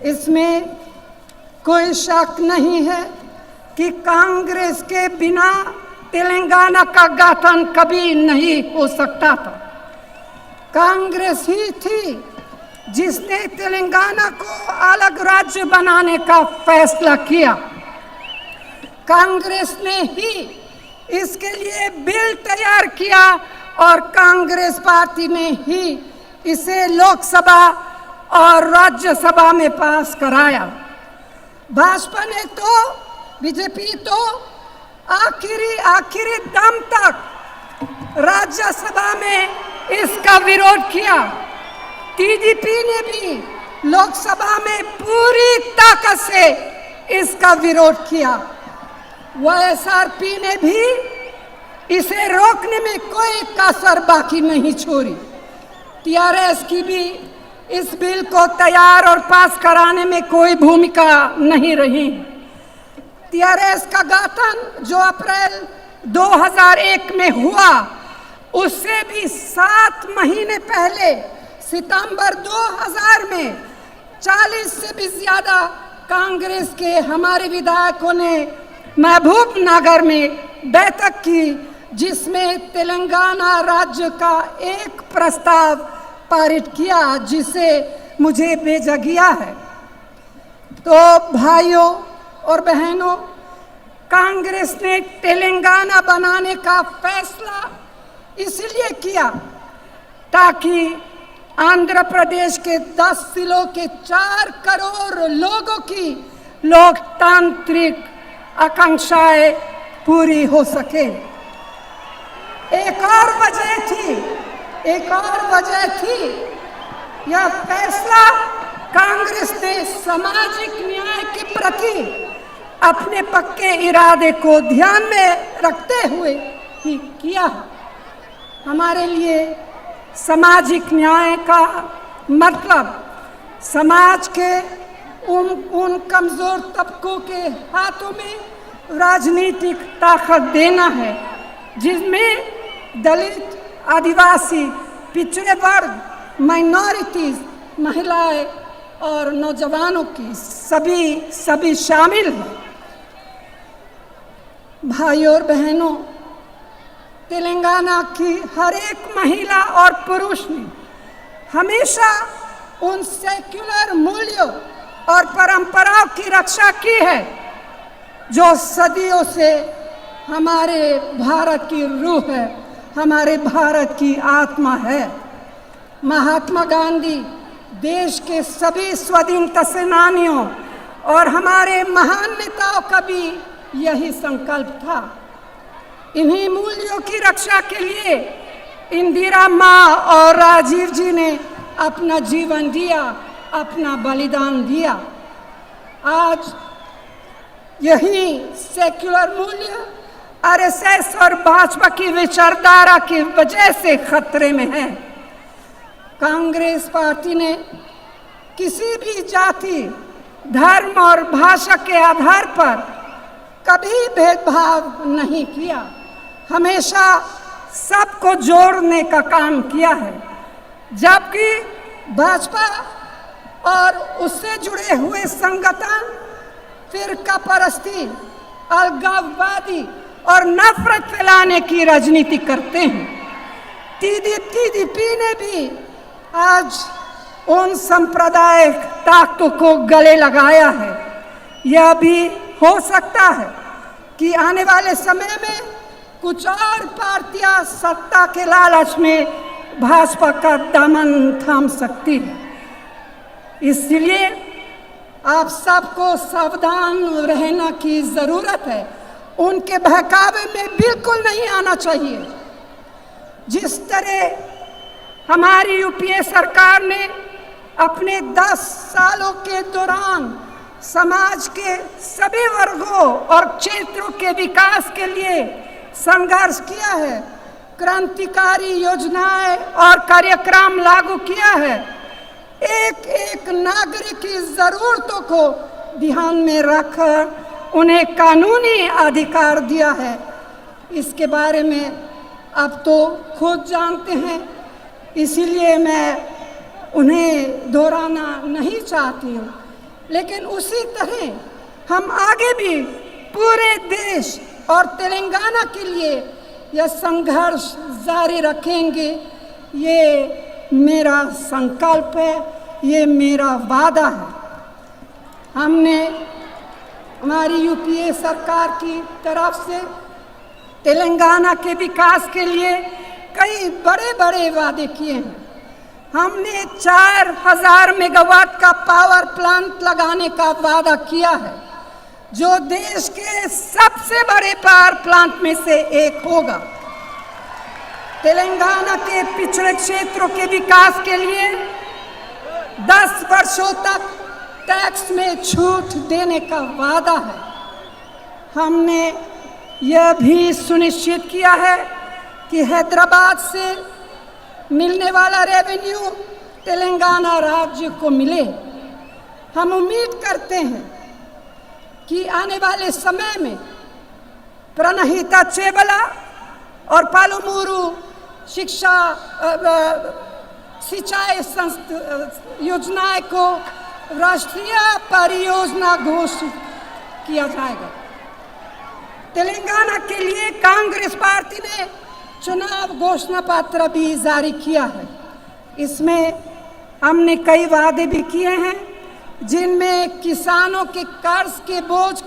इसमें कोई शक नहीं है कि कांग्रेस के बिना तेलंगाना का गठन कभी नहीं हो सकता था। कांग्रेस ही थी जिसने तेलंगाना को अलग राज्य बनाने का फैसला किया। कांग्रेस ने ही इसके लिए बिल तैयार किया और कांग्रेस पार्टी ने ही इसे लोकसभा और राज्यसभा में पास कराया। भाजपा ने तो, बीजेपी तो आखिरी दम तक राज्यसभा में इसका विरोध किया। टीडीपी ने भी लोकसभा में पूरी ताकत से इसका विरोध किया। वाईएसआरपी ने भी इसे रोकने में कोई कसर बाकी नहीं छोड़ी। टीआरएस की भी इस बिल को तैयार और पास कराने में कोई भूमिका नहीं रही। टीआरएस का गठन जो अप्रैल 2001 में हुआ, उससे भी 7 महीने पहले सितंबर 2000 में 40 से भी ज्यादा कांग्रेस के हमारे विधायकों ने महबूब नगर में बैठक की, जिसमें तेलंगाना राज्य का एक प्रस्ताव पारित किया, जिसे मुझे भेजा गया है। तो भाइयों और बहनों, कांग्रेस ने तेलंगाना बनाने का फैसला इसलिए किया ताकि आंध्र प्रदेश के 10 जिलों के 4 करोड़ लोगों की लोकतांत्रिक आकांक्षाएं पूरी हो सके। एक और वजह थी यह फैसला कांग्रेस ने सामाजिक न्याय के प्रति अपने पक्के इरादे को ध्यान में रखते हुए ही किया। हमारे लिए सामाजिक न्याय का मतलब समाज के उन कमजोर तबकों के हाथों में राजनीतिक ताकत देना है, जिसमें दलित, आदिवासी, पिछड़े वर्ग, माइनॉरिटीज, महिलाएं और नौजवानों की सभी शामिल हैं। भाइयों और बहनों, तेलंगाना की हर एक महिला और पुरुष ने हमेशा उन सेक्युलर मूल्यों और परंपराओं की रक्षा की है जो सदियों से हमारे भारत की रूह है, हमारे भारत की आत्मा है। महात्मा गांधी, देश के सभी स्वाधीनता सेनानियों और हमारे महान नेताओं का भी यही संकल्प था। इन्हीं मूल्यों की रक्षा के लिए इंदिरा माँ और राजीव जी ने अपना जीवन दिया, अपना बलिदान दिया। आज यही सेक्युलर मूल्य आरएसएस और भाजपा की विचारधारा की वजह से खतरे में है। कांग्रेस पार्टी ने किसी भी जाति, धर्म और भाषा के आधार पर कभी भेदभाव नहीं किया, हमेशा सबको जोड़ने का काम किया है। जबकि भाजपा और उससे जुड़े हुए संगठन फिरका परस्ती, अलगाववादी और नफरत फैलाने की राजनीति करते हैं। टीडीपी ने भी आज उन सांप्रदायिक ताकतों को गले लगाया है। यह भी हो सकता है कि आने वाले समय में कुछ और पार्टियां सत्ता के लालच में भाजपा का दामन थाम सकती है। इसलिए आप सबको सावधान रहने की जरूरत है। उनके बहकावे में बिल्कुल नहीं आना चाहिए। जिस तरह हमारी यूपीए सरकार ने अपने 10 सालों के दौरान समाज के सभी वर्गों और क्षेत्रों के विकास के लिए संघर्ष किया है, क्रांतिकारी योजनाएं और कार्यक्रम लागू किया है, एक नागरिक की जरूरतों को ध्यान में रख उन्हें कानूनी अधिकार दिया है। इसके बारे में अब तो खुद जानते हैं, इसीलिए मैं उन्हें दोहराना नहीं चाहती हूँ। लेकिन उसी तरह हम आगे भी पूरे देश और तेलंगाना के लिए यह संघर्ष जारी रखेंगे। ये मेरा संकल्प है, ये मेरा वादा है। हमने हमारी यूपीए सरकार की तरफ से तेलंगाना के विकास के लिए कई बड़े बड़े वादे किए हैं। हमने 4000 मेगावाट का पावर प्लांट लगाने का वादा किया है, जो देश के सबसे बड़े पावर प्लांट में से एक होगा। तेलंगाना के पिछड़े क्षेत्रों के विकास के लिए 10 वर्षों तक टैक्स में छूट देने का वादा है। हमने यह भी सुनिश्चित किया है कि हैदराबाद से मिलने वाला रेवेन्यू तेलंगाना राज्य को मिले। हम उम्मीद करते हैं कि आने वाले समय में प्रणहिता चेबला और पालमूरू सिंचाई योजनाएं को राष्ट्रीय परियोजना घोषित किया जाएगा। तेलंगाना के लिए कांग्रेस पार्टी ने चुनाव घोषणा पत्र भी जारी किया है। इसमें हमने कई वादे भी किए हैं, जिनमें किसानों के कर्ज के बोझ को